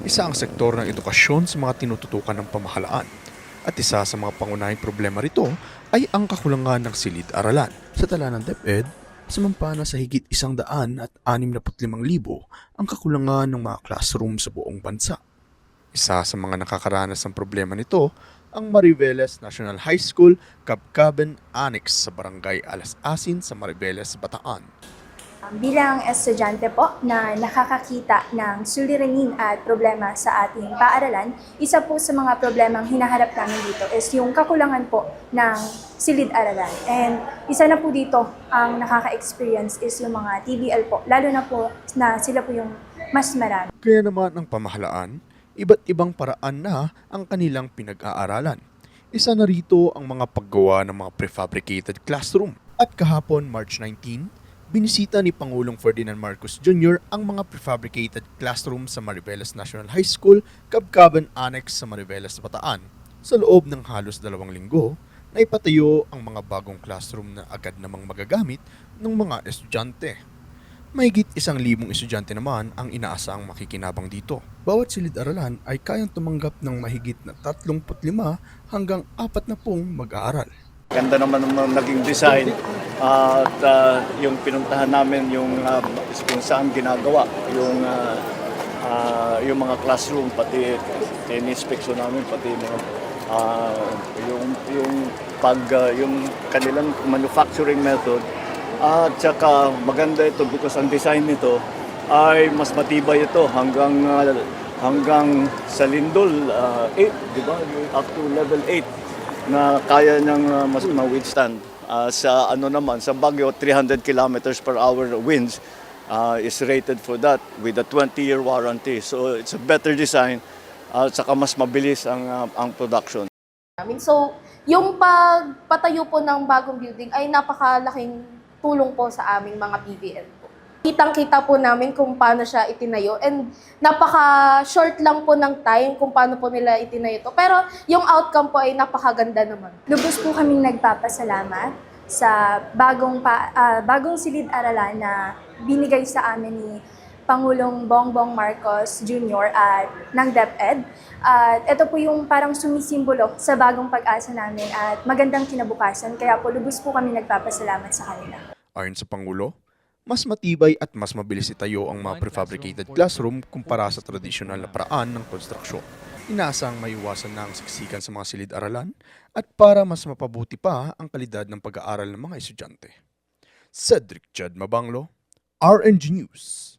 Isa ang sektor ng edukasyon sa mga tinututukan ng pamahalaan. At isa sa mga pangunahing problema rito ay ang kakulangan ng silid-aralan. Sa tala ng DepEd, sumampana sa higit 165,000 ang kakulangan ng mga classroom sa buong bansa. Isa sa mga nakakaranas ng problema nito ang Mariveles National High School, Cabcaben Annex sa Barangay Alas Asin sa Mariveles, Bataan. Bilang estudyante po na nakakakita ng suliranin at problema sa ating paaralan, isa po sa mga problemang hinaharap namin dito is yung kakulangan po ng silid-aralan. And isa na po dito ang nakaka-experience is yung mga TBL po, lalo na po na sila po yung mas marami. Kaya naman ang pamahalaan, iba't ibang paraan na ang kanilang pinag-aaralan. Isa na rito ang mga paggawa ng mga prefabricated classroom. At kahapon, March 19, binisita ni Pangulong Ferdinand Marcos Jr. ang mga prefabricated classroom sa Mariveles National High School, Cabcaben Annex sa Mariveles, Bataan. Sa loob ng halos 2 linggo, naipatayo ang mga bagong classroom na agad namang magagamit ng mga estudyante. Mahigit 1,000 estudyante naman ang inaasahang makikinabang dito. Bawat silid-aralan ay kayang tumanggap ng mahigit na 35 hanggang 40 mag-aaral. Ganda naman ng naging design at yung pinuntahan namin yung kung saan ginagawa yung mga classroom, pati in-inspection namin, pati mga yung kanilang manufacturing method. At saka maganda ito because ang design nito ay mas matibay ito hanggang sa lindol 8, di ba? Up to level 8 na kaya niyang mas ma-withstand. Sa sa Baguio, 300 kilometers per hour winds is rated for that with a 20-year warranty. So it's a better design at saka mas mabilis ang production. So, yung pagpatayo po ng bagong building ay napakalaking tulong po sa aming mga PBL po. Kitang-kita po namin kung paano siya itinayo and napaka-short lang po ng time kung paano po nila itinayo to. Pero yung outcome po ay napakaganda naman. Lubos po kaming nagpapasalamat sa bagong silid-aralan na binigay sa amin ni Pangulong Bongbong Marcos Jr. at ng DepEd. At ito po yung parang sumisimbolo sa bagong pag-asa namin at magandang kinabukasan. Kaya po lubos po kami nagpapasalamat sa kanila. Ayon sa Pangulo, mas matibay at mas mabilis itayo ang mga prefabricated classroom kumpara sa tradisyonal na paraan ng konstruksyon. Inaasang maiwasan na ang siksikan sa mga silid-aralan at para mas mapabuti pa ang kalidad ng pag-aaral ng mga estudyante. Cedric Jed Mabanglo, RNG News.